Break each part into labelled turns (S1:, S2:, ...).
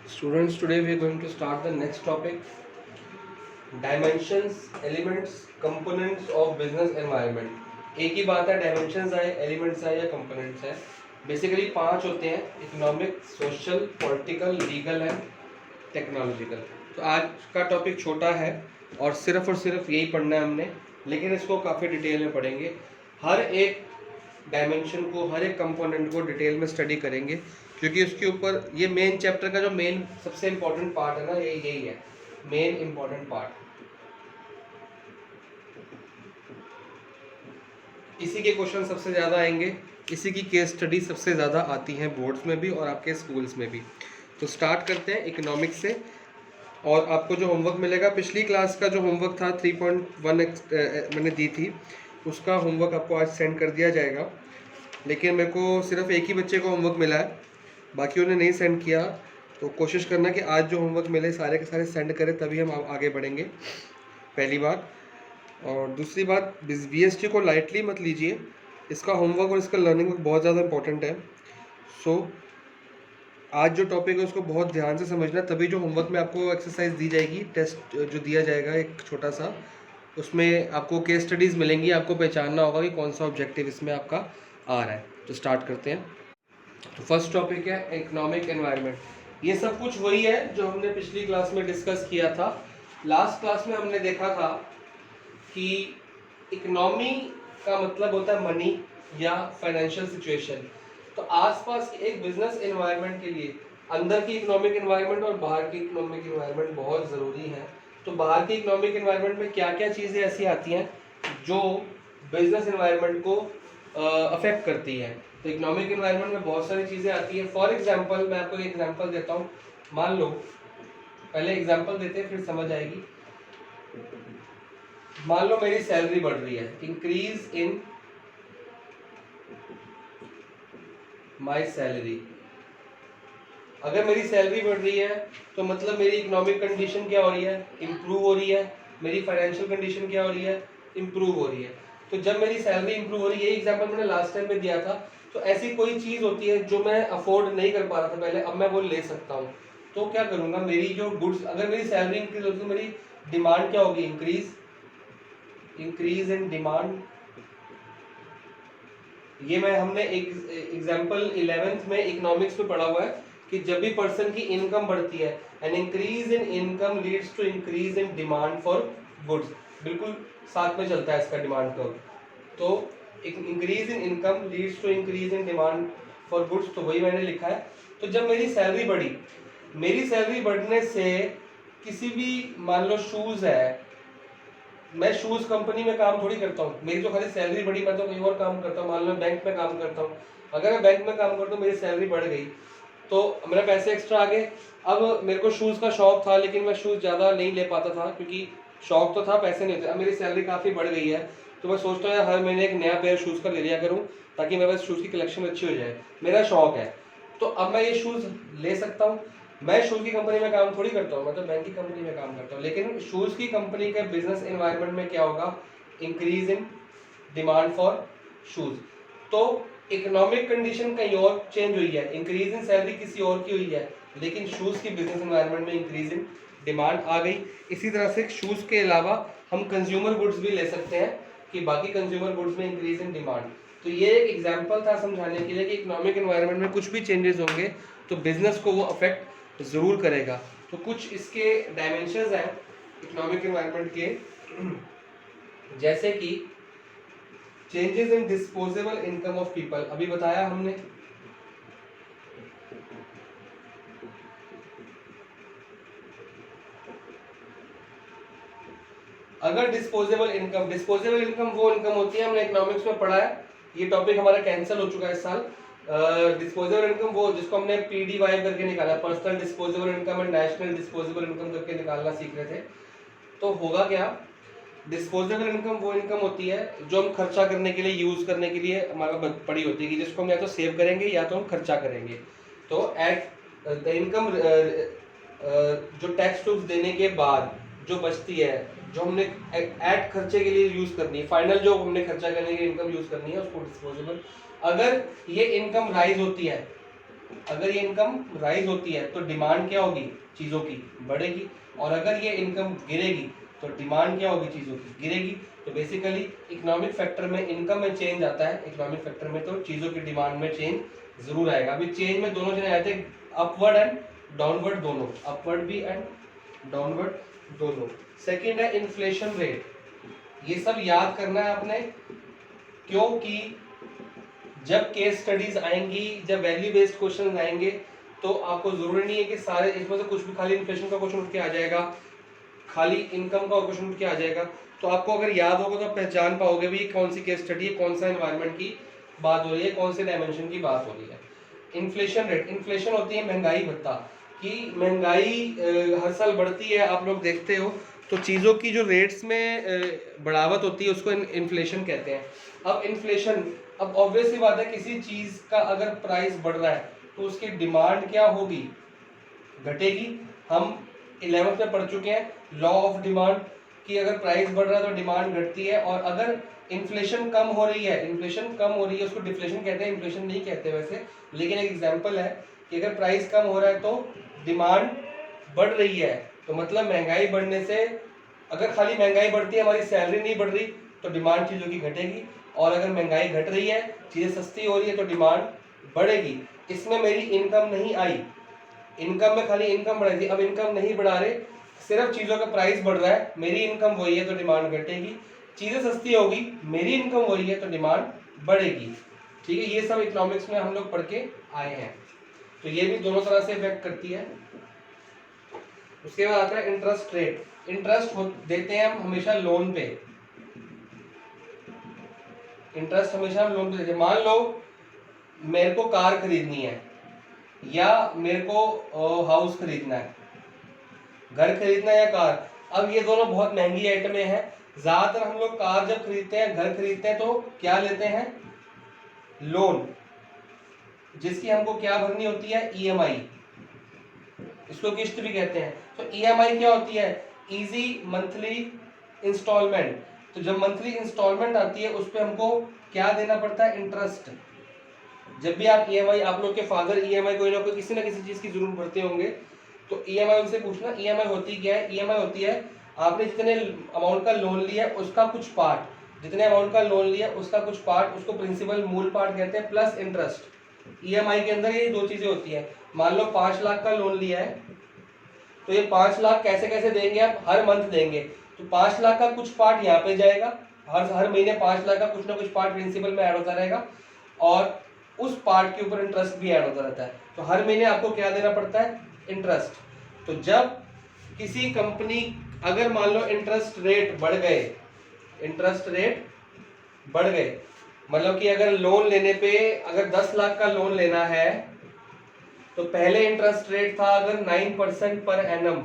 S1: Students, today we are going to start the next topic, dimensions, elements, components of business environment. एक ही बात है, dimensions है, elements है या कंपोनेंट्स है. बेसिकली 5 होते हैं: economic, social, political, legal and technological. तो आज का टॉपिक छोटा है और सिर्फ यही पढ़ना है हमने, लेकिन इसको काफ़ी डिटेल में पढ़ेंगे. हर एक डायमेंशन को, हर एक कंपोनेंट को डिटेल में स्टडी करेंगे, क्योंकि उसके ऊपर ये मेन चैप्टर का जो मेन सबसे इम्पोर्टेंट पार्ट है ना, यही है मेन इम्पोर्टेंट पार्ट. इसी के क्वेश्चन सबसे ज़्यादा आएंगे, इसी की केस स्टडी सबसे ज़्यादा आती हैं बोर्ड्स में भी और आपके स्कूल्स में भी. तो स्टार्ट करते हैं इकोनॉमिक्स से. और आपको जो होमवर्क मिलेगा, पिछली क्लास का जो होमवर्क था 3.1 मैंने दी थी, उसका होमवर्क आपको आज सेंड कर दिया जाएगा. लेकिन मेरे को सिर्फ एक ही बच्चे को होमवर्क मिला है, बाकी उन्हें नहीं सेंड किया. तो कोशिश करना कि आज जो होमवर्क मिले सारे के सारे सेंड करें, तभी हम आगे बढ़ेंगे, पहली बात. और दूसरी बात, बीएसटी को लाइटली मत लीजिए. इसका होमवर्क और इसका लर्निंग बहुत ज़्यादा इंपॉर्टेंट है. सो आज जो टॉपिक है उसको बहुत ध्यान से समझना, तभी जो होमवर्क में आपको एक्सरसाइज दी जाएगी, टेस्ट जो दिया जाएगा एक छोटा सा, उसमें आपको केस स्टडीज़ मिलेंगी. आपको पहचानना होगा कि कौन सा ऑब्जेक्टिव इसमें आपका आ रहा है. तो स्टार्ट करते हैं. तो फर्स्ट टॉपिक है इकोनॉमिक एनवायरनमेंट. ये सब कुछ वही है जो हमने पिछली क्लास में डिस्कस किया था. लास्ट क्लास में हमने देखा था कि इकोनॉमी का मतलब होता है मनी या फाइनेंशियल सिचुएशन. तो आसपास के एक बिजनेस एनवायरनमेंट के लिए अंदर की इकोनॉमिक एनवायरनमेंट और बाहर की इकोनॉमिक एनवायरनमेंट बहुत ज़रूरी है. तो बाहर की इकोनॉमिक एनवायरनमेंट में क्या क्या चीज़ें ऐसी आती हैं जो बिजनेस एनवायरनमेंट को अफेक्ट करती है. तो इकोनॉमिक एनवायरनमेंट में बहुत सारी चीज़ें आती हैं. फॉर एग्जांपल, मैं आपको एक एग्जांपल देता हूँ. मान लो, पहले एग्जांपल देते हैं फिर समझ आएगी. मान लो मेरी सैलरी बढ़ रही है, इंक्रीज इन माय सैलरी. अगर मेरी सैलरी बढ़ रही है तो मतलब मेरी इकोनॉमिक कंडीशन क्या हो रही है, इम्प्रूव हो रही है. मेरी फाइनेंशियल कंडीशन क्या हो रही है, इम्प्रूव हो रही है. तो जब मेरी सैलरी इंप्रूव हो रही है, ये एग्जांपल मैंने लास्ट टाइम में दिया था. तो ऐसी कोई चीज़ होती है जो मैं अफोर्ड नहीं कर पा रहा था पहले, अब मैं वो ले सकता हूँ. तो क्या करूँगा, मेरी जो गुड्स, अगर मेरी सैलरी इंक्रीज होती है तो मेरी डिमांड क्या होगी, इंक्रीज इन डिमांड. ये हमने एक एग्जाम्पल 11th में इकोनॉमिक्स में पढ़ा हुआ है कि जब भी पर्सन की इनकम बढ़ती है, an increase in income leads to increase in demand for goods. बिल्कुल साथ में चलता है इसका डिमांड कर्व. तो increase in income leads to increase in demand for goods, तो वही मैंने लिखा है. तो जब मेरी सैलरी बढ़ी, मेरी सैलरी बढ़ने से किसी भी, मान लो शूज़ है, मैं शूज़ कंपनी में काम थोड़ी करता हूँ. मेरी तो खाली सैलरी बढ़ी, मैं तो कहीं और काम करता हूँ. मान लो बैंक में काम करता हूँ. अगर मैं बैंक में काम करता हूँ, मेरी सैलरी बढ़ गई तो मेरे पैसे एक्स्ट्रा आ गए. अब मेरे को शूज़ का शौक था, लेकिन मैं शूज़ ज़्यादा नहीं ले पाता था क्योंकि शौक तो था, पैसे नहीं थे. अब मेरी सैलरी काफ़ी बढ़ गई है, तो मैं सोचता हूँ यार हर महीने एक नया पेयर शूज़ का ले लिया करूँ, ताकि मेरे पास शूज़ की कलेक्शन अच्छी हो जाए. मेरा शौक है, तो अब मैं ये शूज़ ले सकता हूँ. मैं शूज़ की कंपनी में काम थोड़ी करता हूँ, मैं तो बैंक की कंपनी में काम करता हूँ. लेकिन शूज़ की कंपनी के बिजनेस एनवायरनमेंट में क्या होगा, increase in demand for shoes. तो इकोनॉमिक कंडीशन कहीं और चेंज हुई है, इंक्रीज इन सैलरी किसी और की हुई है, लेकिन शूज़ की बिजनेस एनवायरनमेंट में इंक्रीज इन डिमांड आ गई. इसी तरह से शूज़ के अलावा हम कंज्यूमर गुड्स भी ले सकते हैं कि बाकी कंज्यूमर गुड्स में इंक्रीज इन डिमांड. तो ये एक एग्जांपल था समझाने के लिए कि इकोनॉमिक एनवायरनमेंट में कुछ भी चेंजेस होंगे तो बिजनेस को वो अफेक्ट ज़रूर करेगा. तो कुछ इसके डायमेंशंस हैं इकोनॉमिक एनवायरनमेंट के, जैसे कि changes in disposable income of people. अभी बताया हमने. अगर डिस्पोजेबल इनकम वो इनकम होती है, हमने इकोनॉमिक्स में पढ़ा है, ये टॉपिक हमारा कैंसिल हो चुका है इस साल. डिस्पोजेबल इनकम वो जिसको हमने PDY करके निकाला, personal disposable income and national disposable income करके निकालना सीख रहे थे. तो होगा क्या, डिस्पोजेबल इनकम वो इनकम होती है जो हम खर्चा करने के लिए, यूज करने के लिए हमारा पड़ी होती है, कि जिसको हम या तो सेव करेंगे या तो हम खर्चा करेंगे. तो एट द इनकम, जो टैक्स टूक्स देने के बाद जो बचती है, जो हमने एट खर्चे के लिए यूज करनी है, फाइनल जो हमने खर्चा करने के लिए इनकम यूज करनी है, उसको डिस्पोजेबल. अगर ये इनकम राइज होती है अगर ये इनकम राइज होती है तो डिमांड क्या होगी, चीज़ों की बढ़ेगी, और अगर ये इनकम गिरेगी तो डिमांड क्या होगी, चीज़ों की गिरेगी। तो बेसिकली इकोनॉमिक फैक्टर में इनकम में चेंज आता है, इकोनॉमिक फैक्टर में तो चीज़ों की डिमांड में चेंज जरूर आएगा। अभी चेंज में दोनों चीज़ें आए थे, अपवर्ड एंड डाउनवर्ड दोनों, अपवर्ड भी एंड डाउनवर्ड दोनों। सेकेंड है इन्फ्लेशन रेट। ये सब याद करना है आपने, क्योंकि जब केस स्टडीज आएंगी, जब वैल्यू बेस्ड क्वेश्चन आएंगे, तो आपको जरूरी नहीं है कि सारे इसमें से कुछ भी खाली इन्फ्लेशन का क्वेश्चन उठ के आ जाएगा, खाली इनकम का क्वेश्चन उठ के आ जाएगा। तो आपको अगर याद होगा तो आप पहचान पाओगे भी कौन सी केस स्टडी है, कौन सा एनवायरनमेंट की बात हो रही है, कौन से डायमेंशन की बात हो रही है। इन्फ्लेशन रेट, इन्फ्लेशन होती है महंगाई भत्ता, कि महंगाई हर साल बढ़ती है, आप लोग देखते हो, तो चीज़ों की जो रेट्स में बढ़ावत होती है उसको इन्फ्लेशन कहते हैं। अब इन्फ्लेशन, अब ऑब्वियस सी बात है, किसी चीज़ का अगर प्राइस बढ़ रहा है तो उसकी डिमांड क्या होगी, घटेगी। हम 11th में पढ़ चुके हैं लॉ ऑफ डिमांड, कि अगर प्राइस बढ़ रहा है तो डिमांड घटती है, और अगर इन्फ्लेशन कम हो रही है, इन्फ्लेशन कम हो रही है, उसको डिफ्लेशन कहते हैं, इन्फ्लेशन नहीं कहते वैसे, लेकिन एक एग्जांपल है कि अगर प्राइस कम हो रहा है तो डिमांड बढ़ रही है। तो मतलब महंगाई बढ़ने से, अगर खाली महंगाई बढ़ती है, हमारी सैलरी नहीं बढ़ रही, तो डिमांड चीज़ों की घटेगी, और अगर महंगाई घट रही है, चीज़ें सस्ती हो रही है, तो डिमांड बढ़ेगी। इसमें मेरी इनकम नहीं आई, इनकम में खाली इनकम बढ़ाई थी, अब इनकम नहीं बढ़ा रहे, सिर्फ चीज़ों का प्राइस बढ़ रहा है, मेरी इनकम वही है तो डिमांड घटेगी, चीज़ें सस्ती होगी, मेरी इनकम वही है तो डिमांड बढ़ेगी। ठीक है, ये सब इकोनॉमिक्स में हम लोग पढ़ के आए हैं, तो ये भी दोनों तरह से इफेक्ट करती है। उसके बाद आता है इंटरेस्ट रेट। इंटरेस्ट देते हैं हम हमेशा लोन पे, इंटरेस्ट हमेशा हम लोन पे देते हैं। मान लो मेरे को कार खरीदनी है, या मेरे को हाउस खरीदना है, घर खरीदना है या कार, अब ये दोनों बहुत महंगी आइटमें हैं। ज्यादातर हम लोग कार जब खरीदते हैं, घर खरीदते हैं, तो क्या लेते हैं, लोन, जिसकी हमको क्या भरनी होती है, ईएमआई, इसको किस्त भी कहते हैं। तो ईएमआई क्या होती है, इजी मंथली इंस्टॉलमेंट। तो जब मंथली इंस्टॉलमेंट आती है उस पर हमको क्या देना पड़ता है, इंटरेस्ट। जब भी आप ईएमआई, आप लोग के फादर ईएमआई कोई ना कोई किसी ना किसी चीज की जरूर भरते होंगे, तो ईएमआई उनसे पूछना, ईएमआई होती क्या है। ईएमआई होती है आपने जितने अमाउंट का लोन लिया है उसका कुछ पार्ट, जितने अमाउंट का लोन लिया उसका कुछ पार्ट, उसको प्रिंसिपल मूल पार्ट कहते हैं, प्लस इंटरेस्ट। ईएमआई के अंदर ये दो चीजें होती है। मान लो 5 लाख का लोन लिया है, तो ये 5 लाख कैसे कैसे देंगे आप, हर मंथ देंगे, तो 5 लाख का कुछ पार्ट यहाँ पे जाएगा, हर महीने 5 लाख का कुछ ना कुछ पार्ट प्रिंसिपल में ऐड होता रहेगा, और उस पार्ट के ऊपर इंटरेस्ट भी ऐड होता रहता है। तो हर महीने आपको क्या देना पड़ता है, इंटरेस्ट। तो जब किसी कंपनी, अगर मान लो इंटरेस्ट रेट बढ़ गए, इंटरेस्ट रेट बढ़ गए, मतलब कि अगर लोन लेने पे, अगर 10 लाख का लोन लेना है, तो पहले इंटरेस्ट रेट था अगर 9% पर एनम,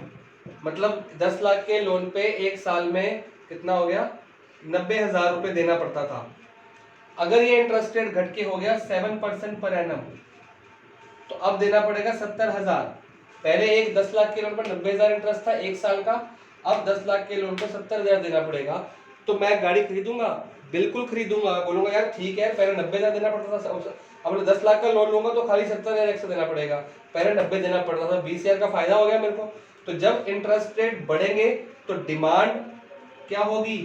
S1: मतलब 10 लाख के लोन पे एक साल में कितना हो गया, 90,000 रुपए देना पड़ता था। अगर ये इंटरेस्ट रेट घट के हो गया 7% पर एनम, तो अब देना पड़ेगा 70,000। पहले एक 10 लाख के लोन पर 90,000 इंटरेस्ट था एक साल का, अब 10 लाख के लोन पर 70,000 देना पड़ेगा। तो मैं गाड़ी खरीदूंगा, बिल्कुल खरीदूंगा, बोलूंगा यार ठीक है, पहले 90,000 देना पड़ता था, अब 10 लाख का लोन लूंगा तो खाली 70,000 एक्स्ट्रा देना पड़ेगा, पहले 90 देना पड़ता था, 20,000 का फायदा हो गया मेरे को। तो जब इंटरेस्ट रेट बढ़ेंगे तो डिमांड क्या होगी,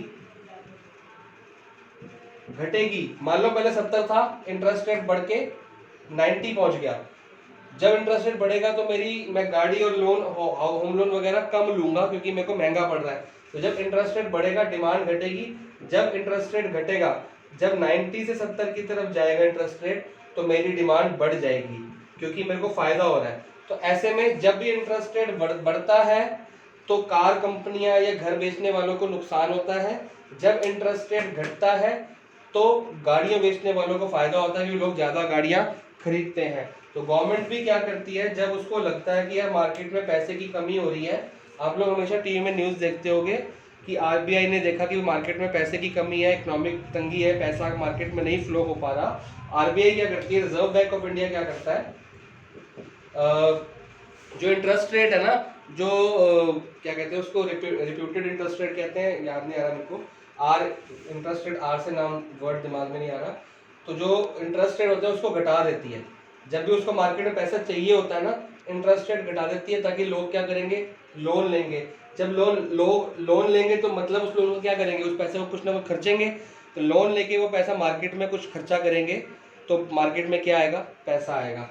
S1: घटेगी। मान लो पहले 70 था, इंटरेस्ट रेट बढ़ के 90 पहुंच गया, जब इंटरेस्ट रेट बढ़ेगा तो मैं गाड़ी और लोन, होम लोन वगैरह कम लूंगा क्योंकि मेरे को महंगा पड़ रहा है। तो जब इंटरेस्ट रेट बढ़ेगा डिमांड घटेगी, जब इंटरेस्ट रेट घटेगा, जब 90 से 70 की तरफ जाएगा इंटरेस्ट रेट, तो मेरी डिमांड बढ़ जाएगी क्योंकि मेरे को फायदा हो रहा है। तो ऐसे में जब भी इंटरेस्ट रेट बढ़ता है तो कार कंपनियां या घर बेचने वालों को नुकसान होता है, जब इंटरेस्ट रेट घटता है तो गाड़ियां बेचने वालों को फायदा होता है क्योंकि लोग ज्यादा गाड़ियां खरीदते हैं। तो गवर्नमेंट भी क्या करती है, जब उसको लगता है कि यार मार्केट में पैसे की कमी हो रही है, आप लोग हमेशा टीवी में न्यूज़ देखते होंगे कि आरबीआई ने देखा कि मार्केट में पैसे की कमी है, इकोनॉमिक तंगी है, पैसा मार्केट में नहीं फ्लो हो पा रहा, आरबीआई क्या करती है, रिजर्व बैंक ऑफ इंडिया क्या करता है, जो इंटरेस्ट रेट है ना, जो क्या कहते हैं उसको, रिप्यूटेड इंटरेस्ट रेट कहते हैं, याद नहीं आ रहा मेरे को, आर, इंटरेस्ट रेट आर से नाम वर्ड दिमाग में नहीं आ रहा, तो जो इंटरेस्ट रेट होता है उसको घटा देती है। जब भी उसको मार्केट में पैसा चाहिए होता है ना, इंटरेस्ट रेट घटा देती है ताकि लोग क्या करेंगे, लोन लेंगे। जब लोन लेंगे तो मतलब उस लोन को क्या करेंगे, उस पैसे को कुछ ना कुछ खर्चेंगे। तो लोन लेके वो पैसा मार्केट में कुछ खर्चा करेंगे तो मार्केट में क्या आएगा, पैसा आएगा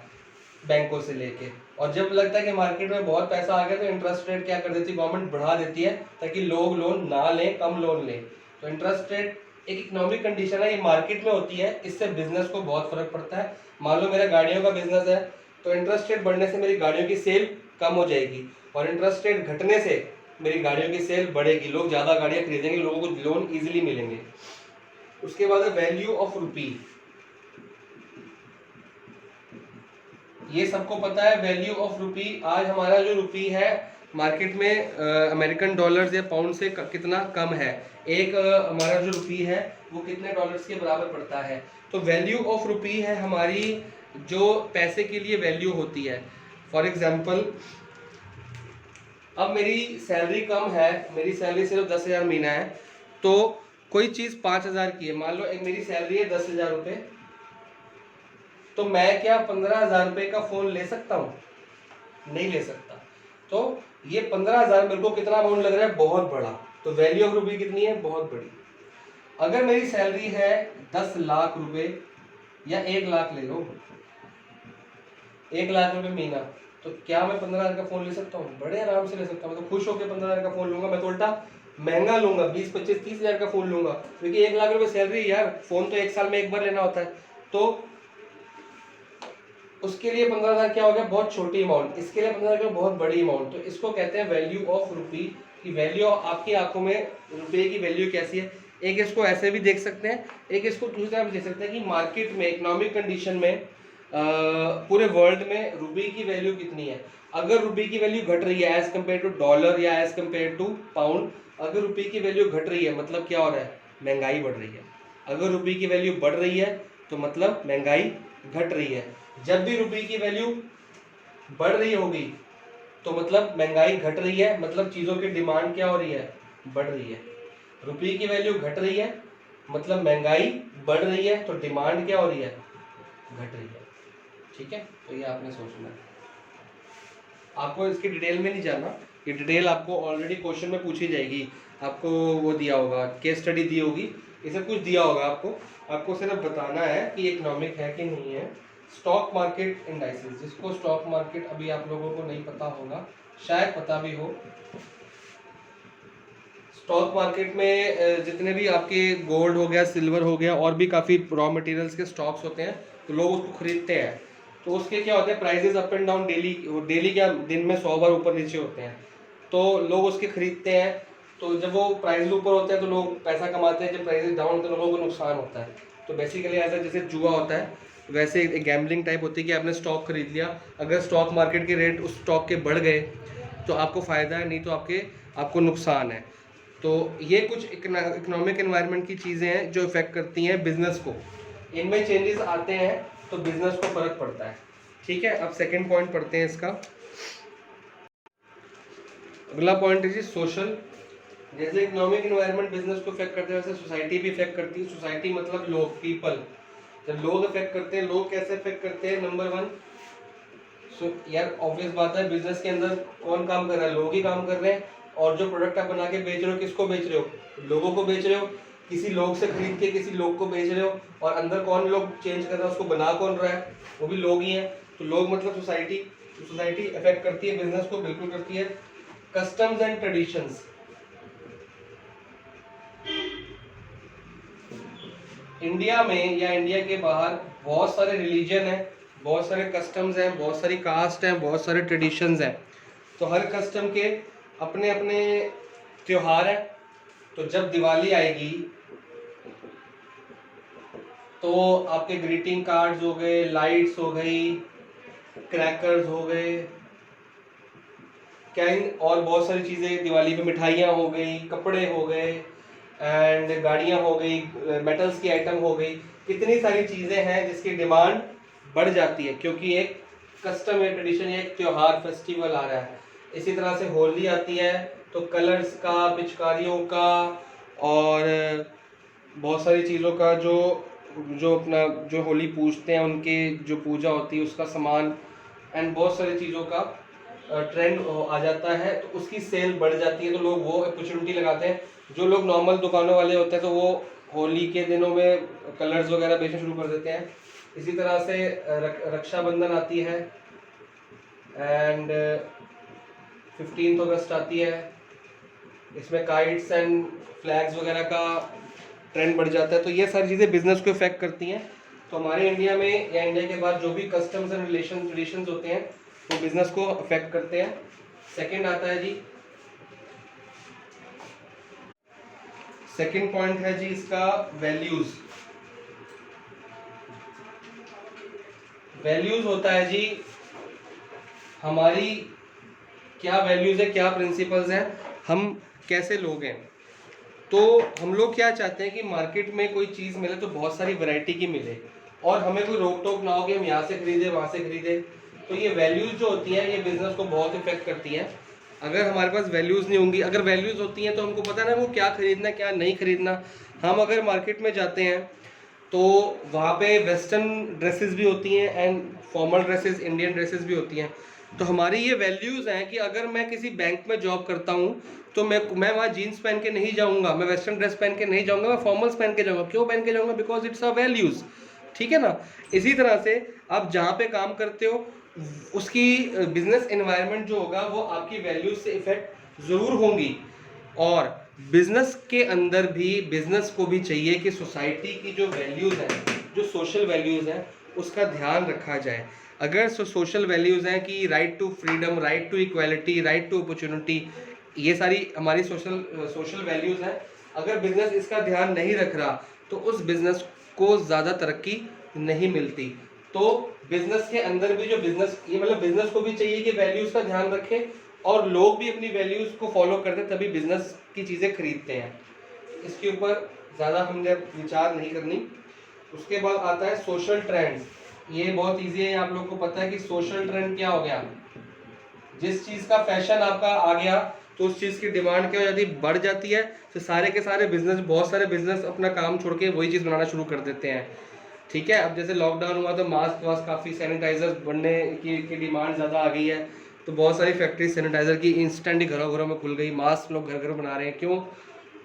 S1: बैंकों से लेके। और जब लगता है कि मार्केट में बहुत पैसा आ गया तो इंटरेस्ट रेट क्या कर देती है, गवर्नमेंट बढ़ा देती है ताकि लोग लोन ना लें, कम लोन लें। तो इंटरेस्ट रेट एक इकोनॉमिक कंडीशन है, ये मार्केट में होती है, इससे बिजनेस को बहुत फर्क पड़ता है। मान लो मेरा गाड़ियों का बिजनेस है तो इंटरेस्ट रेट बढ़ने से मेरी गाड़ियों की सेल कम हो जाएगी और इंटरेस्ट रेट घटने से मेरी गाड़ियों की सेल बढ़ेगी, लोग ज़्यादा गाड़ियाँ खरीदेंगे, लोगों को लोन ईजिली मिलेंगे। उसके बाद है वैल्यू ऑफ रुपी। ये सबको पता है वैल्यू ऑफ रुपी। आज हमारा जो रुपी है मार्केट में अमेरिकन डॉलर्स या पाउंड से कितना कम है। एक हमारा जो रुपी है वो कितने डॉलर्स के बराबर पड़ता है। तो वैल्यू ऑफ रुपी है हमारी जो पैसे के लिए वैल्यू होती है। फॉर एग्जाम्पल अब मेरी सैलरी कम है, मेरी सैलरी सिर्फ 10,000 महीना है, तो कोई चीज़ 5,000 की है, मान लो एक मेरी सैलरी है 10,000 रुपये, तो मैं क्या 15,000 रुपये का फ़ोन ले सकता हूँ? नहीं ले सकता। तो ये 15,000 मेरे को कितना अमाउंट लग रहा है, बहुत बड़ा। तो वैल्यू ऑफ रुपी कितनी है, बहुत बड़ी। अगर मेरी सैलरी है 10 लाख रुपए या 1 लाख ले लो, 1 लाख रुपए महीना, तो क्या मैं 15,000 का फ़ोन ले सकता हूँ? बड़े आराम से ले सकता हूँ। मैं तो खुश होकर 15,000 का फ़ोन लूंगा। मैं तो उल्टा महंगा लूंगा, 20, 25, 30,000 का फ़ोन लूंगा, क्योंकि 1 लाख रुपए सैलरी यार, फ़ोन तो 1 साल में एक बार लेना होता है। तो उसके लिए 15,000 क्या हो गया, बहुत छोटी अमाउंट। इसके लिए 15,000 बहुत बड़ी अमाउंट। तो इसको कहते हैं वैल्यू ऑफ रुपी की वैल्यू। आपकी आंखों में रुपये की वैल्यू कैसी है, एक इसको ऐसे भी देख सकते हैं, एक इसको दूसरी तरह भी देख सकते हैं कि मार्केट में इकोनॉमिक कंडीशन में पूरे वर्ल्ड में रुपये की वैल्यू कितनी है। अगर रुपये की वैल्यू घट रही है एज कम्पेयर टू डॉलर या एज कम्पेयर टू पाउंड, अगर रुपये की वैल्यू घट रही है मतलब क्या हो रहा है, महंगाई बढ़ रही है। अगर रुपये की वैल्यू बढ़ रही है तो मतलब महंगाई घट रही है। जब भी रुपये की वैल्यू बढ़ रही होगी तो मतलब महंगाई घट रही है, मतलब चीज़ों की डिमांड क्या हो रही है, बढ़ रही है। रुपये की वैल्यू घट रही है मतलब महंगाई बढ़ रही है, तो डिमांड क्या हो रही है, घट रही है। ठीक है, तो ये आपने सोचना है। आपको इसकी डिटेल में नहीं जाना, ये डिटेल आपको ऑलरेडी क्वेश्चन में पूछी जाएगी। आपको वो दिया होगा, केस स्टडी दी होगी, इसे कुछ दिया होगा आपको सिर्फ बताना है कि इकोनॉमिक है कि नहीं है। स्टॉक मार्केट इंडाइसेस, जिसको स्टॉक मार्केट अभी आप लोगों को नहीं पता होगा, शायद पता भी हो। स्टॉक मार्केट में जितने भी आपके गोल्ड हो गया, सिल्वर हो गया, और भी काफ़ी रॉ मटेरियल्स के स्टॉक्स होते हैं, तो लोग उसको खरीदते हैं। तो उसके क्या होते हैं, prices up and down daily क्या दिन में 100 बार ऊपर नीचे होते हैं, तो लोग उसके खरीदते हैं। तो जब वो प्राइस ऊपर होते हैं तो लोग पैसा कमाते हैं, जब प्राइसेस डाउन होते हैं तो लोगों को नुकसान होता है। तो बेसिकली ऐसा जैसे जुआ होता है, वैसे एक गैम्बलिंग टाइप होती है कि आपने स्टॉक खरीद लिया, अगर स्टॉक मार्केट के रेट उस स्टॉक के बढ़ गए तो आपको फ़ायदा है, नहीं तो आपको नुकसान है। तो ये कुछ इकोनॉमिक एनवायरनमेंट की चीज़ें हैं जो इफेक्ट करती हैं बिजनेस को। इनमें चेंजेस आते हैं तो बिजनेस को फर्क पड़ता है। ठीक है, अब सेकंड पॉइंट पढ़ते हैं इसका। अगला पॉइंट है जी सोशल। जैसे इकोनॉमिक एनवायरनमेंट बिजनेस को इफेक्ट करते हैं, वैसे सोसाइटी भी इफेक्ट करती है। सोसाइटी मतलब लोग, पीपल। जब लोग इफेक्ट करते हैं, लोग कैसे इफेक्ट करते हैं, नंबर 1, यार ऑब्वियस बात है, बिजनेस के अंदर कौन काम कर रहा है, लोग ही काम कर रहे हैं। और जो प्रोडक्ट आप बना के बेच रहे हो, किसको बेच रहे हो, लोगों को बेच रहे हो। किसी लोग से खरीद के किसी लोग को बेच रहे हो, और अंदर कौन लोग चेंज कर रहा है, उसको बना कौन रहा है, वो भी लोग ही हैं। तो लोग मतलब सोसाइटी। सोसाइटी इफेक्ट करती है बिजनेस को, बिल्कुल करती है। कस्टम्स एंड ट्रेडिशंस, इंडिया में या इंडिया के बाहर बहुत सारे रिलीजन हैं, बहुत सारे कस्टम्स हैं, बहुत सारी कास्ट हैं, बहुत सारे ट्रेडिशंस हैं। तो हर कस्टम के अपने अपने त्योहार हैं। तो जब दिवाली आएगी तो आपके ग्रीटिंग कार्ड्स हो गए, लाइट्स हो गई, क्रैकर्स हो गए, और बहुत सारी चीज़ें दिवाली पे, मिठाइयाँ हो गई, कपड़े हो गए, एंड गाड़ियाँ हो गई, मेटल्स की आइटम हो गई। कितनी सारी चीज़ें हैं जिसकी डिमांड बढ़ जाती है क्योंकि एक कस्टम या ट्रेडिशन या एक त्यौहार, फेस्टिवल आ रहा है। इसी तरह से होली आती है तो कलर्स का, पिचकारियों का और बहुत सारी चीज़ों का जो जो अपना जो होली पूजते हैं उनके जो पूजा होती है उसका सामान एंड बहुत सारी चीज़ों का ट्रेंड आ जाता है, तो उसकी सेल बढ़ जाती है, तो लोग वो अपॉर्चुनिटी लगाते हैं। जो लोग नॉर्मल दुकानों वाले होते हैं तो वो होली के दिनों में कलर्स वगैरह बेचना शुरू कर देते हैं। इसी तरह से रक्षाबंधन आती है एंड 15 अगस्त आती है, इसमें काइट्स एंड फ्लैग्स वगैरह का ट्रेंड बढ़ जाता है। तो ये सारी चीज़ें बिजनेस को इफेक्ट करती हैं। तो हमारे इंडिया में या इंडिया के बाद जो भी कस्टम्स एंड रिलेशंस होते हैं वो बिजनेस को अफेक्ट करते हैं। सेकंड आता है जी, सेकंड पॉइंट है जी इसका वैल्यूज। वैल्यूज होता है जी हमारी क्या वैल्यूज है, क्या प्रिंसिपल्स हैं, हम कैसे लोग हैं। तो हम लोग क्या चाहते हैं कि मार्केट में कोई चीज़ मिले तो बहुत सारी वैरायटी की मिले और हमें कोई रोक टोक ना हो कि हम यहाँ से खरीदे वहाँ से खरीदे। तो ये वैल्यूज़ जो होती हैं ये बिज़नेस को बहुत इफेक्ट करती हैं। अगर हमारे पास वैल्यूज़ नहीं होंगी, अगर वैल्यूज़ होती हैं तो हमको पता ना वो क्या खरीदना क्या नहीं खरीदना। हम अगर मार्केट में जाते हैं तो वहाँ पे वेस्टर्न ड्रेसेस भी होती हैं and formal dresses, Indian dresses भी होती हैं। तो हमारी ये वैल्यूज़ हैं कि अगर मैं किसी बैंक में जॉब करता हूँ तो मैं वहाँ जीन्स पहन के नहीं जाऊँगा, मैं वेस्टर्न ड्रेस पहन के नहीं जाऊँगा, मैं फॉर्मल्स पहन के जाऊँगा। क्यों पहन के जाऊँगा? Because it's a values. ठीक है ना। इसी तरह से आप जहाँ पे काम करते हो उसकी बिजनेस एनवायरनमेंट जो होगा वो आपकी वैल्यूज से इफेक्ट ज़रूर होंगी। और बिजनेस के अंदर भी बिजनेस को भी चाहिए कि सोसाइटी की जो वैल्यूज़ हैं, जो सोशल वैल्यूज़ हैं, उसका ध्यान रखा जाए। अगर सोशल वैल्यूज़ हैं कि right to freedom, right to equality, right to opportunity, ये सारी हमारी सोशल वैल्यूज़ हैं। अगर बिजनेस इसका ध्यान नहीं रख रहा तो उस बिजनेस को ज़्यादा तरक्की नहीं मिलती। तो बिजनेस के अंदर भी जो बिजनेस, ये मतलब बिजनेस को भी चाहिए कि वैल्यूज़ का ध्यान रखें और लोग भी अपनी वैल्यूज़ को फॉलो करते हैं, तभी बिजनेस की चीज़ें खरीदते हैं। इसके ऊपर ज़्यादा हमने विचार नहीं करनी। उसके बाद आता है सोशल ट्रेंड्स। ये बहुत ईजी है, आप लोग को पता है कि सोशल ट्रेंड क्या हो गया। जिस चीज़ का फैशन आपका आ गया तो उस चीज़ की डिमांड क्या हो जाती है, बढ़ जाती है। तो सारे के सारे बिजनेस, बहुत सारे बिजनेस अपना काम छोड़ के वही चीज़ बनाना शुरू कर देते हैं। ठीक है। अब जैसे लॉकडाउन हुआ तो मास्क वास्क काफ़ी, सैनिटाइजर बनने की डिमांड ज़्यादा आ गई है। तो बहुत सारी फैक्ट्री सैनिटाइजर की इंस्टेंट ही घरों घरों में खुल गई। मास्क लोग घर घर बना रहे हैं। क्यों?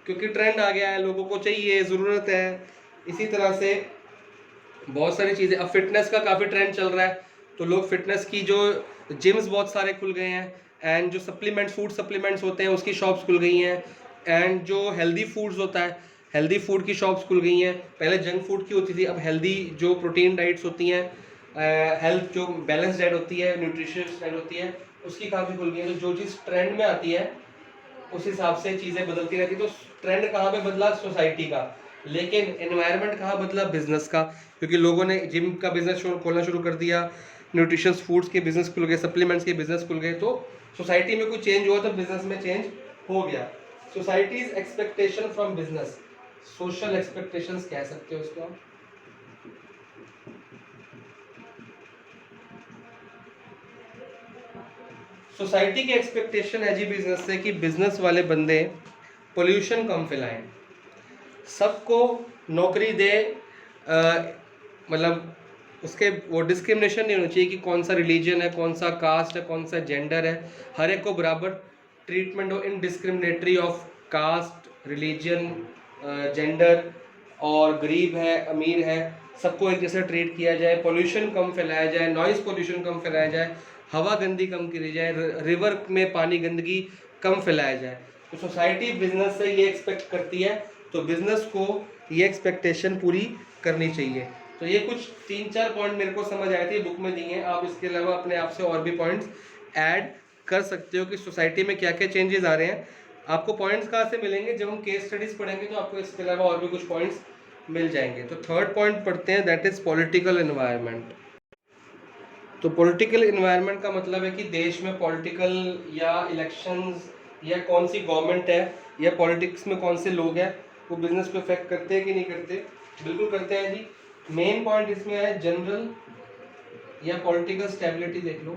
S1: क्योंकि ट्रेंड आ गया है, लोगों को चाहिए, ज़रूरत है। इसी तरह से बहुत सारी चीज़ें, अब फिटनेस का काफ़ी ट्रेंड चल रहा है तो लोग फिटनेस की जो जिम्स बहुत सारे खुल गए हैं एंड जो सप्लीमेंट्स, फूड सप्लीमेंट्स होते हैं उसकी शॉप्स खुल गई हैं एंड जो हेल्दी फूड्स होता है, हेल्दी फूड की शॉप्स खुल गई हैं। पहले जंक फूड की होती थी, अब हेल्दी जो प्रोटीन डाइट्स होती हैं, हेल्थ जो बैलेंस डाइट होती है, न्यूट्रिशियस डाइट होती है, उसकी काफ़ी खुल गई है। तो जो चीज़ ट्रेंड में आती है उस हिसाब से चीज़ें बदलती रहती। तो ट्रेंड कहाँ पे बदला? सोसाइटी का। लेकिन एनवायरनमेंट कहाँ बदला? बिजनेस का। क्योंकि लोगों ने जिम का बिजनेस खोलना शुरू कर दिया, न्यूट्रिशंस फूड्स के बिजनेस खुल गए, सप्लीमेंट्स के बिजनेस खुल गए। तो सोसाइटी में कुछ चेंज हुआ तो बिजनेस में चेंज हो गया। Societies expectation from business, social expectations कह सकते हो इसको आप। सोसाइटी की एक्सपेक्टेशन है जी बिजनेस से कि बिजनेस वाले बंदे पोल्यूशन कम फैलाएं, सबको नौकरी दे, मतलब उसके वो डिस्क्रिमिनेशन नहीं होनी चाहिए कि कौन सा रिलीजन है, कौन सा कास्ट है, कौन सा जेंडर है। हर एक को बराबर ट्रीटमेंट हो, इनडिस्क्रिमिनेटरी ऑफ कास्ट, रिलीजन, जेंडर, और गरीब है, अमीर है, सबको एक जैसे ट्रीट किया जाए। पोल्यूशन कम फैलाया जाए, नॉइज़ पोल्यूशन कम फैलाया जाए, हवा गंदी कम करी जाए, रिवर में पानी गंदगी कम फैलाया जाए। तो सोसाइटी बिजनेस से ये एक्सपेक्ट करती है, तो बिजनेस को ये एक्सपेक्टेशन पूरी करनी चाहिए। तो ये कुछ 3-4 पॉइंट मेरे को समझ आए थे, बुक में दिए हैं। आप इसके अलावा अपने आप से और भी पॉइंट्स ऐड कर सकते हो कि सोसाइटी में क्या क्या चेंजेस आ रहे हैं। आपको पॉइंट्स कहाँ से मिलेंगे? जब हम केस स्टडीज पढ़ेंगे तो आपको इसके अलावा और भी कुछ पॉइंट्स मिल जाएंगे। तो थर्ड पॉइंट पढ़ते हैं, दैट इज पॉलिटिकल एनवायरनमेंट। तो पॉलिटिकल इन्वायरमेंट का मतलब है कि देश में पॉलिटिकल या इलेक्शंस या कौन सी गवर्नमेंट है या पॉलिटिक्स में कौन से लोग हैं वो बिजनेस को इफेक्ट करते हैं कि नहीं करते? बिल्कुल करते हैं जी। मेन पॉइंट इसमें है जनरल या पॉलिटिकल स्टेबिलिटी। देख लो,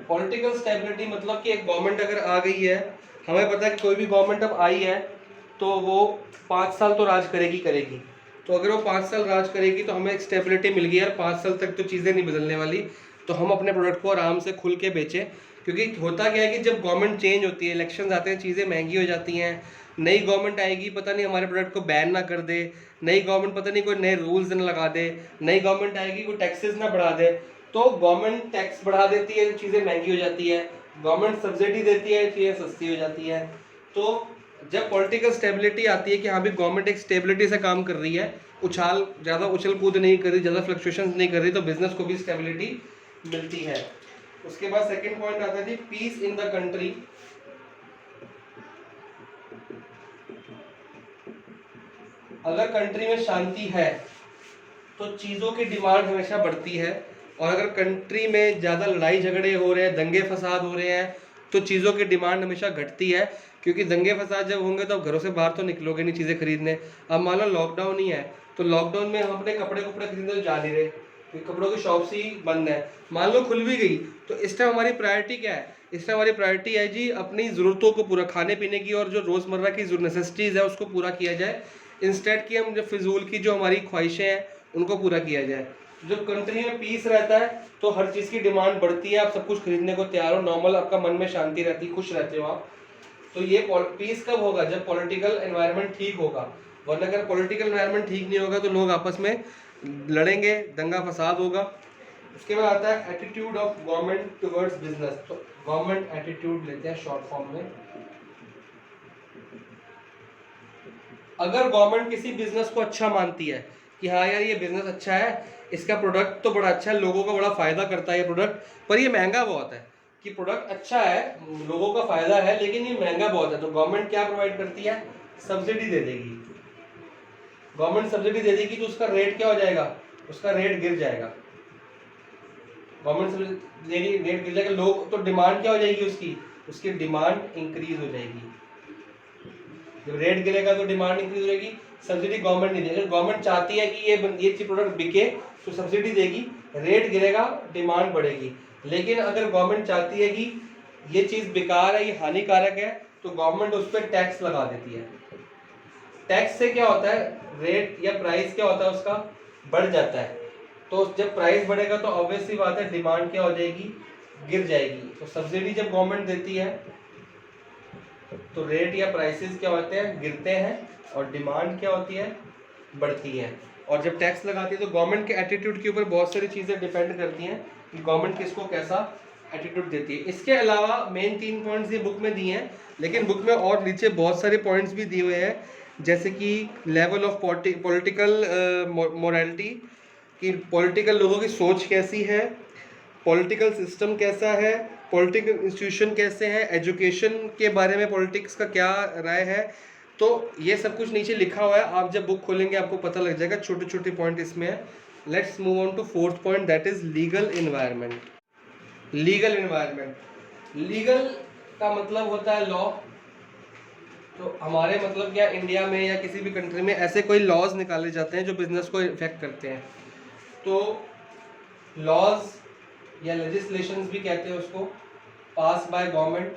S1: पॉलिटिकल स्टेबिलिटी मतलब कि एक गवर्नमेंट अगर आ गई है हमें पता है कि कोई भी गवर्नमेंट अब आई है तो वो 5 साल तो राज करेगी। तो अगर वो 5 साल राज करेगी तो हमें एक स्टेबिलिटी मिल गई यार, 5 साल तक तो चीज़ें नहीं बदलने वाली, तो हम अपने प्रोडक्ट को आराम से खुल के बेचें। क्योंकि होता क्या है कि जब गवर्नमेंट चेंज होती है, इलेक्शन आते हैं, चीज़ें महंगी हो जाती हैं, नई गवर्नमेंट आएगी, पता नहीं हमारे प्रोडक्ट को बैन ना कर दे, नई गवर्नमेंट पता नहीं कोई नए रूल्स ना लगा दे, नई गवर्नमेंट आएगी कोई टैक्सेस ना बढ़ा दे। तो गवर्नमेंट टैक्स बढ़ा देती है, चीज़ें महंगी हो जाती है, गवर्नमेंट सब्सिडी देती है, चीज़ें सस्ती हो जाती है। तो जब पॉलिटिकल स्टेबिलिटी आती है कि हाँ भी गवर्नमेंट एक स्टेबिलिटी से काम कर रही है, ज़्यादा उछल कूद नहीं कर रही, ज़्यादा फ्लक्चुएशन नहीं कर रही, तो बिजनेस को भी स्टेबिलिटी मिलती है। उसके बाद सेकंड पॉइंट आता है जी पीस इन द कंट्री। अगर कंट्री में शांति है तो चीज़ों की डिमांड हमेशा बढ़ती है, और अगर कंट्री में ज़्यादा लड़ाई झगड़े हो रहे हैं, दंगे फसाद हो रहे हैं, तो चीज़ों की डिमांड हमेशा घटती है। क्योंकि दंगे फसाद जब होंगे तो घरों से बाहर तो निकलोगे नहीं चीज़ें खरीदने। अब मान लो लॉकडाउन ही है, तो लॉकडाउन में हम अपने कपड़े खरीदने तो जा नहीं रहे, क्योंकि कपड़ों की शॉप्स ही बंद है। मान लो खुल भी गई तो इस टाइम हमारी प्रायोरिटी क्या है? इस टाइम हमारी प्रायोरिटी है जी अपनी ज़रूरतों को पूरा, खाने पीने की और जो रोज़मर्रा की जो नेसेसिटीज़ है उसको पूरा किया जाए, इंस्टेड कि हम जो फिजूल की जो हमारी ख्वाहिशें हैं उनको पूरा किया जाए। जब कंट्री में पीस रहता है तो हर चीज़ की डिमांड बढ़ती है, आप सब कुछ खरीदने को तैयार हो, नॉर्मल आपका मन में शांति रहती है, खुश रहते हो आप। तो ये पीस कब होगा? जब पॉलिटिकल एनवायरनमेंट ठीक होगा। वरना अगर पॉलिटिकल एनवायरनमेंट ठीक नहीं होगा तो लोग आपस में लड़ेंगे, दंगा फसाद होगा। उसके बाद आता है attitude of government towards business. तो गवर्नमेंट एटीट्यूड लेते हैं शॉर्ट फॉर्म में। अगर गवर्नमेंट किसी बिजनेस को अच्छा मानती है कि हाँ यार ये बिजनेस अच्छा है, इसका प्रोडक्ट तो बड़ा अच्छा है, लोगों को बड़ा फायदा करता है ये प्रोडक्ट, पर ये महंगा बहुत है, कि प्रोडक्ट अच्छा है, लोगों का फायदा है, लेकिन ये महंगा बहुत है, तो गवर्नमेंट क्या प्रोवाइड करती है? सब्सिडी दे देगी। गवर्नमेंट सब्सिडी दे देगी तो उसका रेट क्या हो जाएगा? उसका रेट गिर जाएगा। गवर्नमेंट सब्सिडी रेट गिर जाएगा, लोग तो डिमांड क्या हो जाएगी उसकी डिमांड इंक्रीज हो जाएगी। जब रेट गिरेगा तो डिमांड इंक्रीज हो जाएगी। सब्सिडी गवर्नमेंट नहीं देगी। गवर्नमेंट चाहती है कि ये प्रोडक्ट बिके तो सब्सिडी देगी, रेट गिरेगा, डिमांड बढ़ेगी। लेकिन अगर गवर्नमेंट चाहती है कि ये चीज़ बेकार है, ये हानिकारक है, तो गवर्नमेंट उस पर टैक्स लगा देती है। टैक्स से क्या होता है? रेट या प्राइस क्या होता है उसका? बढ़ जाता है। तो जब प्राइस बढ़ेगा तो ऑब्वियस सी बात है डिमांड क्या हो जाएगी? गिर जाएगी। तो सब्सिडी जब गवर्नमेंट देती है तो रेट या प्राइसेस क्या होते हैं? गिरते हैं, और डिमांड क्या होती है? बढ़ती है। और जब टैक्स लगाती है तो गवर्नमेंट के एटीट्यूड के ऊपर बहुत सारी चीज़ें डिपेंड करती हैं कि गवर्नमेंट किसको कैसा एटीट्यूड देती है। इसके अलावा मेन 3 पॉइंट्स ये बुक में दिए हैं, लेकिन बुक में और नीचे बहुत सारे पॉइंट्स भी दिए हुए हैं, जैसे कि लेवल ऑफ पॉलिटिकल मोरालिटी, कि पॉलिटिकल लोगों की सोच कैसी है, पॉलिटिकल सिस्टम कैसा है, पॉलिटिकल इंस्टीट्यूशन कैसे हैं, एजुकेशन के बारे में पॉलिटिक्स का क्या राय है। तो ये सब कुछ नीचे लिखा हुआ है, आप जब बुक खोलेंगे आपको पता लग जाएगा, छोटे छोटे पॉइंट इसमें है। Let's move on to 4th point, that is legal environment. Legal environment, legal का मतलब होता है लॉ। तो हमारे मतलब क्या, इंडिया में या किसी भी कंट्री में ऐसे कोई लॉज निकाले जाते हैं जो बिजनेस को इफेक्ट करते हैं। तो लॉज या लेजिस्लेशंस भी कहते हैं उसको, पास बाय गवर्नमेंट।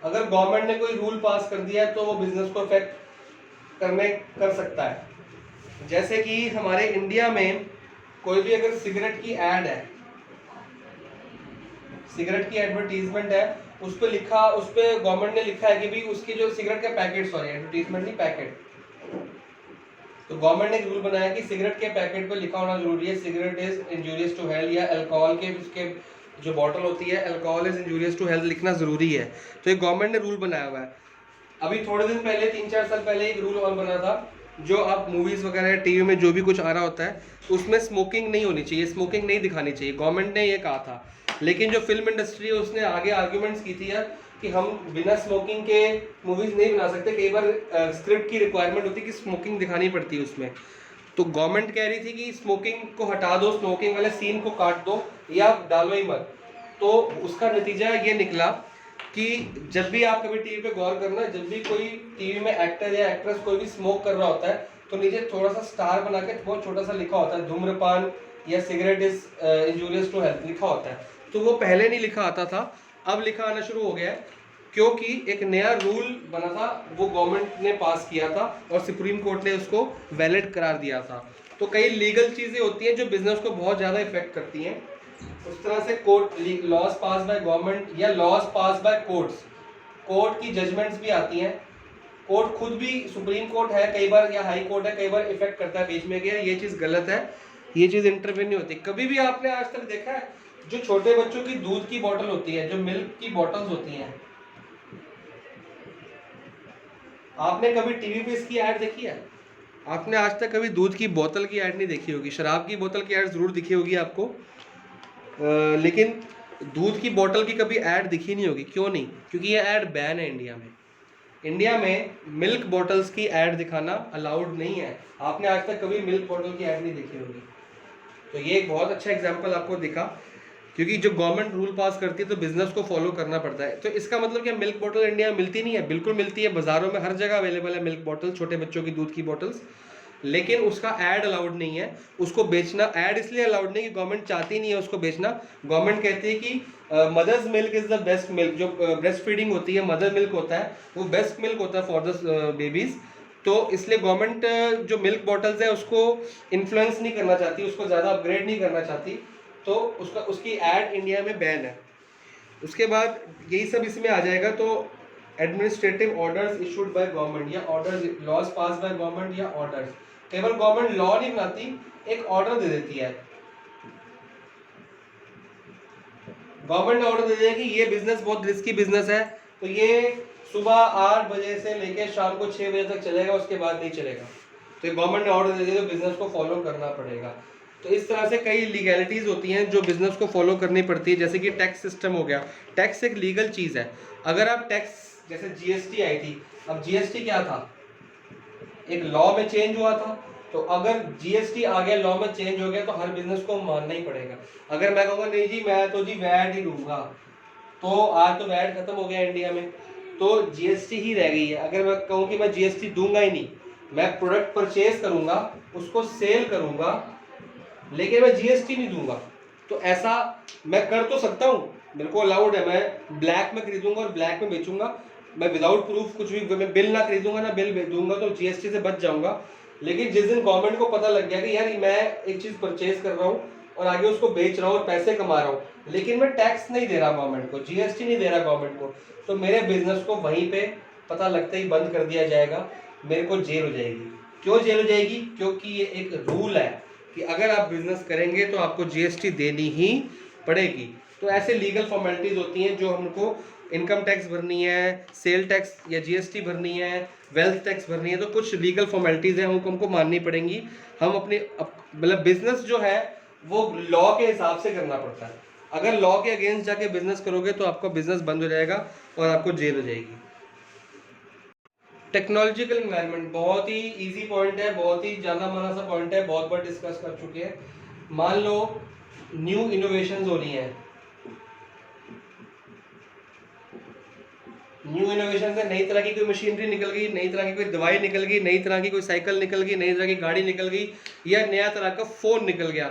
S1: अगर गवर्नमेंट ने कोई रूल पास कर दिया है तो वो बिजनेस को इफेक्ट कर सकता है। जैसे कि हमारे इंडिया में कोई भी अगर सिगरेट की एड है, सिगरेट की एडवर्टीजमेंट है, उस पर गवर्नमेंट ने लिखा है कि भी उसकी जो सिगरेट का पैकेट, सॉरी एडवर्टीजमेंट नहीं, पैकेट, तो गवर्नमेंट ने एक रूल बनाया कि सिगरेट के पैकेट पर लिखा होना जरूरी है cigarette is injurious to health, या अल्कोहल के उसके जो बॉटल होती है alcohol is injurious to health लिखना जरूरी है। तो ये गवर्नमेंट ने रूल बनाया हुआ है। अभी थोड़े दिन पहले 3-4 साल पहले एक रूल और बना था, जो आप मूवीज वगैरह टीवी में जो भी कुछ आ रहा होता है उसमें स्मोकिंग नहीं होनी चाहिए, स्मोकिंग नहीं दिखानी चाहिए, गवर्नमेंट ने ये कहा था। लेकिन जो फिल्म इंडस्ट्री है उसने आगे आर्ग्यूमेंट्स की थी यार कि हम बिना स्मोकिंग के मूवीज नहीं बना सकते, कई बार स्क्रिप्ट की रिक्वायरमेंट होती है कि स्मोकिंग दिखानी पड़ती है उसमें। तो गवर्नमेंट कह रही थी कि स्मोकिंग को हटा दो, स्मोकिंग वाले सीन को काट दो या डालो ही मत। तो उसका नतीजा ये निकला कि जब भी आप कभी टीवी पे गौर करना, जब भी कोई टीवी में एक्टर या एक्ट्रेस कोई भी स्मोक कर रहा होता है तो नीचे थोड़ा सा स्टार बना के बहुत छोटा सा लिखा होता है धूम्रपान या cigarette is injurious to health लिखा होता है। तो वो पहले नहीं लिखा आता था, अब लिखा आना शुरू हो गया है, क्योंकि एक नया रूल बना था, वो गवर्नमेंट ने पास किया था और सुप्रीम कोर्ट ने उसको वैलिड करार दिया था। तो कई लीगल चीज़ें होती हैं जो बिजनेस को बहुत ज़्यादा इफेक्ट करती हैं। उस तरह से court laws pass by government या laws pass by courts, court की जजमेंट्स भी आती हैं। कोर्ट खुद भी, सुप्रीम कोर्ट है कई बार या हाई कोर्ट है कई बार, इफेक्ट करता है बीच में कि ये चीज़ गलत है, ये चीज़ इंटरव्यू नहीं होती। कभी भी आपने आज तक देखा है जो छोटे बच्चों की दूध की बोतल होती है, जो मिल्क की बोतल्स होती हैं, आपने कभी टीवी पे इसकी ऐड देखी है? आपने आज तक कभी दूध की बोतल की ऐड नहीं देखी होगी। शराब की बोतल की ऐड जरूर दिखी होगी आपको, लेकिन दूध की बोतल की कभी ऐड दिखी नहीं होगी। क्यों नहीं? क्योंकि ये ऐड बैन है इंडिया में। इंडिया में मिल्क बॉटल्स की ऐड दिखाना अलाउड नहीं है। आपने आज तक कभी मिल्क बॉटल की ऐड नहीं देखी होगी। तो ये एक बहुत अच्छा एग्जांपल आपको दिखा, क्योंकि जो गवर्नमेंट रूल पास करती है तो बिजनेस को फॉलो करना पड़ता है। तो इसका मतलब क्या मिल्क बॉटल इंडिया में मिलती नहीं है? बिल्कुल मिलती है, बाजारों में हर जगह अवेलेबल है मिल्क बॉटल, छोटे बच्चों की दूध की बॉटल्स, लेकिन उसका ऐड अलाउड नहीं है। उसको बेचना ऐड इसलिए अलाउड नहीं कि गवर्नमेंट चाहती नहीं है उसको बेचना। गवर्नमेंट कहती है कि mother's milk is the best milk. जो ब्रेस्ट फीडिंग होती है, मदर मिल्क होता है, वो बेस्ट मिल्क होता है फॉर द बेबीज। तो इसलिए गवर्नमेंट जो मिल्क बॉटल्स है उसको इन्फ्लुएंस नहीं करना चाहती, उसको ज़्यादा अपग्रेड नहीं करना चाहती, तो उसकी ऐड इंडिया में बैन है। उसके बाद यही सब इसमें आ जाएगा। तो administrative orders issued by government, या orders, laws pass by government या ऑर्डर्स। केवल गवर्नमेंट लॉ नहीं बनाती, एक ऑर्डर दे देती है। गवर्नमेंट ने ऑर्डर दे दिया कि ये बिजनेस बहुत रिस्की बिजनेस है, तो ये सुबह 8 बजे से लेकर शाम को 6 बजे तक चलेगा, उसके बाद नहीं चलेगा। तो गवर्नमेंट ने ऑर्डर दे दिया तो बिजनेस को फॉलो करना पड़ेगा। तो इस तरह से कई लीगैलिटीज होती हैं जो बिजनेस को फॉलो करनी पड़ती है। जैसे कि टैक्स सिस्टम हो गया। टैक्स एक लीगल चीज है। अगर आप टैक्स, जैसे जीएसटी आई थी, अब जीएसटी क्या था? एक लॉ में चेंज हुआ था। तो अगर जीएसटी आ गया, लॉ में चेंज हो गया, तो हर बिजनेस को मानना ही पड़ेगा। अगर मैं कहूँगा नहीं जी मैं तो जी वैट ही दूंगा, तो आज तो वैट खत्म हो गया इंडिया में, तो जीएसटी ही रह गई है। अगर मैं कहूँ कि मैं जीएसटी दूंगा ही नहीं, मैं प्रोडक्ट परचेज करूंगा, उसको सेल करूंगा, लेकिन मैं जीएसटी नहीं दूंगा, तो ऐसा मैं कर तो सकता हूँ, मेरे को अलाउड है। मैं ब्लैक में खरीदूंगा और ब्लैक में बेचूंगा, मैं विदाउट प्रूफ कुछ भी, मैं बिल ना खरीदूंगा ना बिल दूंगा, तो जीएसटी से बच जाऊंगा। लेकिन जिस दिन गवर्नमेंट को पता लग गया कि यार मैं एक चीज परचेज कर रहा हूँ और आगे उसको बेच रहा हूँ और पैसे कमा रहा हूँ, लेकिन मैं टैक्स नहीं दे रहा गवर्नमेंट को, जीएसटी नहीं दे रहा गवर्नमेंट को, तो मेरे बिजनेस को वहीं पे पता लगते ही बंद कर दिया जाएगा, मेरे को जेल हो जाएगी। क्यों जेल हो जाएगी? क्योंकि ये एक रूल है कि अगर आप बिजनेस करेंगे तो आपको जीएसटी देनी ही पड़ेगी। तो ऐसे लीगल फॉर्मेलिटीज होती हैं जो हमको इनकम टैक्स भरनी है, सेल टैक्स या जीएसटी भरनी है, वेल्थ टैक्स भरनी है, तो कुछ लीगल फॉर्मेलिटीज हैं हमको माननी पड़ेंगी। हम अपने मतलब बिजनेस जो है वो लॉ के हिसाब से करना पड़ता है। अगर लॉ के अगेंस्ट जाके बिजनेस करोगे तो आपका बिजनेस बंद हो जाएगा और आपको जेल हो जाएगी। टेक्नोलॉजिकल एनवायरनमेंट बहुत ही इजी पॉइंट है, बहुत ही जाना माना सा पॉइंट है, बहुत बार डिस्कस कर चुके हैं। मान लो न्यू इनोवेशंस हो रही हैं, न्यू इनोवेशन से नई तरह की कोई मशीनरी निकल गई, नई तरह की कोई दवाई निकल गई, नई तरह की कोई साइकिल निकल गई, नई तरह की गाड़ी निकल गई, या नया तरह का फोन निकल गया।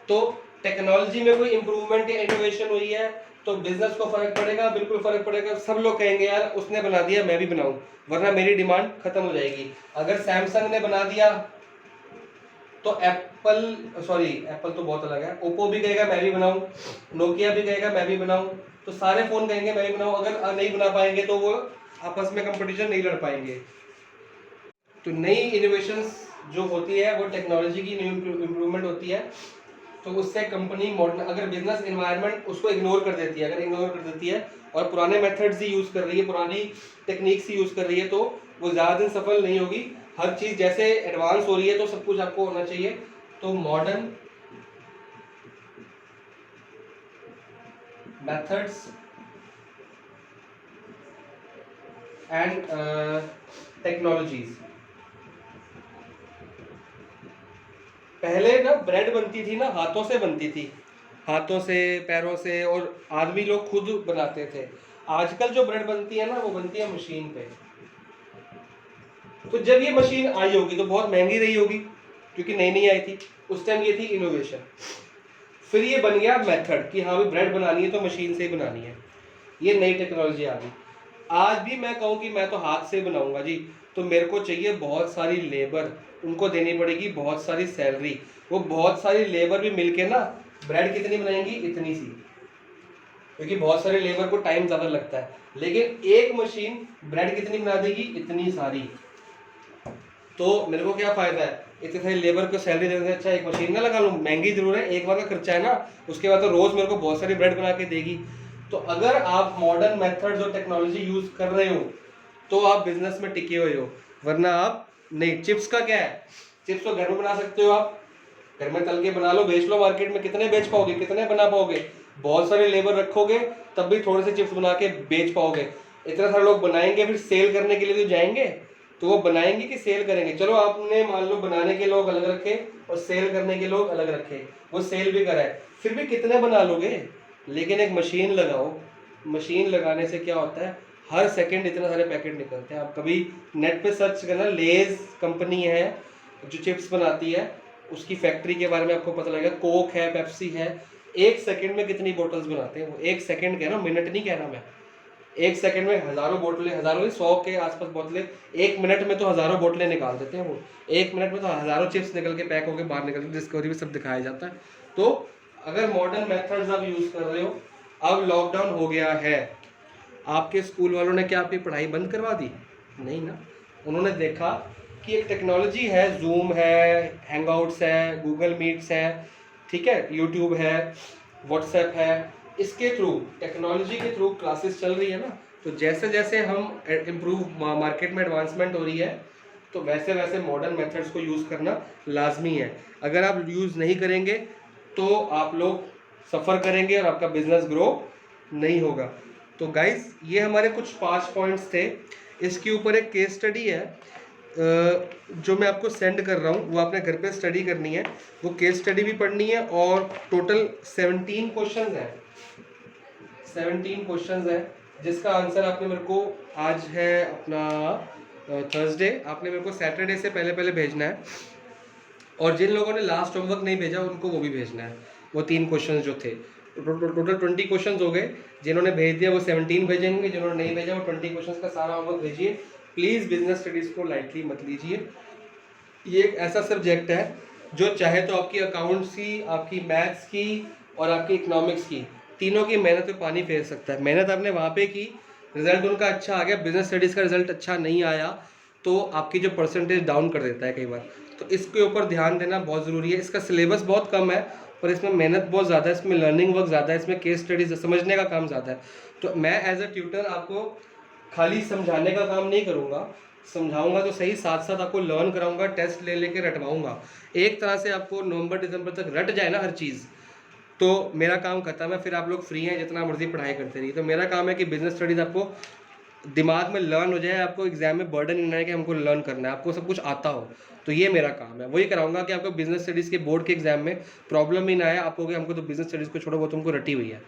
S1: तो टेक्नोलॉजी में कोई इंप्रूवमेंट या इनोवेशन हुई है तो बिजनेस को फर्क पड़ेगा, बिल्कुल फर्क पड़ेगा। सब लोग कहेंगे यार उसने बना दिया मैं भी बनाऊं, वरना मेरी डिमांड खत्म हो जाएगी। अगर सैमसंग ने बना दिया तो एप्पल तो बहुत अलग है, ओप्पो भी कहेगा मैं भी बनाऊं, नोकिया भी कहेगा मैं भी बनाऊं, तो सारे फोन कहेंगे मैं भी बनाऊं। अगर नहीं बना पाएंगे तो वो आपस में कंपटीशन नहीं लड़ पाएंगे। तो नई इनोवेशंस जो होती है वो टेक्नोलॉजी की न्यू इम्प्रूवमेंट होती है, तो उससे कंपनी मॉडर्न, अगर बिजनेस एनवायरनमेंट उसको इग्नोर कर देती है, अगर इग्नोर कर देती है और पुराने मेथड्स ही यूज कर रही है, पुरानी टेक्निक्स ही यूज कर रही है, तो वो ज़्यादा दिन सफल नहीं होगी। हर चीज़ जैसे एडवांस हो रही है तो सब कुछ आपको होना चाहिए। तो मॉडर्न मेथड्स एंड टेक्नोलॉजीज। पहले ना ब्रेड बनती थी ना, हाथों से बनती थी, हाथों से, पैरों से, और आदमी लोग खुद बनाते थे। आजकल जो ब्रेड बनती है ना वो बनती है मशीन पे। तो जब ये मशीन आई होगी तो बहुत महंगी रही होगी क्योंकि नई नई आई थी, उस टाइम ये थी इनोवेशन। फिर ये बन गया मेथड कि हाँ भाई ब्रेड बनानी है तो मशीन से ही बनानी है। ये नई टेक्नोलॉजी आ गई। आज भी मैं कहूँ कि मैं तो हाथ से बनाऊंगा जी, तो मेरे को चाहिए बहुत सारी लेबर, उनको देनी पड़ेगी बहुत सारी सैलरी। वो बहुत सारी लेबर भी मिलके ना ब्रेड कितनी बनाएंगी, इतनी सी, क्योंकि बहुत सारे लेबर को टाइम ज़्यादा लगता है। लेकिन एक मशीन ब्रेड कितनी बना देगी, इतनी सारी। तो मेरे को क्या फ़ायदा है इतने सारे लेबर को सैलरी देने से अच्छा एक मशीन ना लगा लूँ। महंगी जरूर है, एक बार का खर्चा है ना, उसके बाद तो रोज़ मेरे को बहुत सारी ब्रेड बना के देगी। तो अगर आप मॉडर्न मेथड्स और टेक्नोलॉजी यूज़ कर रहे हो तो आप बिजनेस में टिके हुए हो, वरना आप नहीं। चिप्स का क्या है, चिप्स तो घर में बना सकते हो, आप घर में तल के बना लो, बेच लो मार्केट में। कितने बेच पाओगे, कितने बना पाओगे? बहुत सारे लेबर रखोगे तब भी थोड़े से चिप्स बना के बेच पाओगे। इतने सारे लोग बनाएंगे, फिर सेल करने के लिए तो जाएंगे, तो वो बनाएंगे कि सेल करेंगे? चलो आपने मान लो बनाने के लोग अलग रखे और सेल करने के लोग अलग रखे, वो सेल भी कराए, फिर भी कितने बना लोगे? लेकिन एक मशीन लगाओ, मशीन लगाने से क्या होता है, हर सेकंड इतने सारे पैकेट निकलते हैं। आप कभी नेट पे सर्च करना, लेज कंपनी है जो चिप्स बनाती है, उसकी फैक्ट्री के बारे में आपको पता लगेगा। कोक है, पेप्सी है, एक सेकंड में कितनी बोतल्स बनाते हैं वो। एक सेकंड कह रहा हूँ, मिनट नहीं कह रहा मैं। एक सेकंड में हजारों बोतलें, हजारों 100 के आसपास बोतलें, एक मिनट में तो हजारों बोतलें निकाल देते हैं वो। एक मिनट में तो हजारों चिप्स निकल के पैक होकर बाहर निकल के डिस्कवरी में सब दिखाया जाता है। तो अगर मॉडर्न मेथड्स आप यूज कर रहे हो, अब लॉकडाउन हो गया है, आपके स्कूल वालों ने क्या आपकी पढ़ाई बंद करवा दी? नहीं ना। उन्होंने देखा कि एक टेक्नोलॉजी है, जूम है, हैंगआउट्स है, गूगल मीट्स है, ठीक है, यूट्यूब है, व्हाट्सएप है, इसके थ्रू, टेक्नोलॉजी के थ्रू क्लासेस चल रही है ना। तो जैसे जैसे हम इम्प्रूव, मार्केट में एडवांसमेंट हो रही है, तो वैसे वैसे मॉडर्न मेथड्स को यूज़ करना लाजमी है। अगर आप यूज़ नहीं करेंगे तो आप लोग सफ़र करेंगे और आपका बिजनेस ग्रो नहीं होगा। तो गाइस, ये हमारे कुछ 5 पॉइंट्स थे। इसके ऊपर एक केस स्टडी है जो मैं आपको सेंड कर रहा हूँ, वो आपने घर पे स्टडी करनी है। वो केस स्टडी भी पढ़नी है और टोटल 17 क्वेश्चंस हैं, 17 क्वेश्चंस हैं, जिसका आंसर आपने मेरे को, आज है अपना थर्सडे, आपने मेरे को सैटरडे से पहले पहले भेजना है। और जिन लोगों ने लास्ट होमवर्क नहीं भेजा उनको वो भी भेजना है, वो 3 क्वेश्चंस जो थे। टोटल 20 क्वेश्चंस हो गए। जिन्होंने भेज दिया वो 17 भेजेंगे, जिन्होंने नहीं भेजा वो 20 क्वेश्चंस का सारा होमवर्क भेजिए। प्लीज़ बिजनेस स्टडीज़ को लाइटली मत लीजिए। ये एक ऐसा सब्जेक्ट है जो चाहे तो आपकी अकाउंट्स की, आपकी मैथ्स की और आपकी इकोनॉमिक्स की, तीनों की मेहनत पे पानी फेर सकता है। मेहनत आपने वहाँ पे की, रिजल्ट उनका अच्छा आ गया, बिजनेस स्टडीज़ का रिजल्ट अच्छा नहीं आया तो आपकी जो परसेंटेज डाउन कर देता है कई बार। तो इसके ऊपर ध्यान देना बहुत ज़रूरी है। इसका सिलेबस बहुत कम है पर इसमें मेहनत बहुत ज़्यादा है, इसमें लर्निंग वर्क ज़्यादा है, इसमें केस स्टडीज समझने का काम ज़्यादा है। तो मैं एज अ ट्यूटर आपको खाली समझाने का काम नहीं करूँगा, समझाऊंगा तो सही, साथ साथ आपको लर्न कराऊंगा, टेस्ट ले लेके रटवाऊंगा। एक तरह से आपको नवंबर दिसंबर तक रट जाए ना हर चीज़, तो मेरा काम खत्म है। फिर आप लोग फ्री हैं, जितना मर्जी पढ़ाई करते रहिए। तो मेरा काम है कि बिजनेस स्टडीज़ आपको दिमाग में लर्न हो जाए, आपको एग्जाम में बर्डन नहीं है कि हमको लर्न करना है, आपको सब कुछ आता हो। तो ये मेरा काम है, वही कराऊंगा कि आपको बिजनेस स्टडीज़ के बोर्ड के एग्जाम में प्रॉब्लम ही ना आए। आप कहोगे हमको तो बिजनेस स्टडीज़ को छोड़ो, वो तुमको रटी हुई है।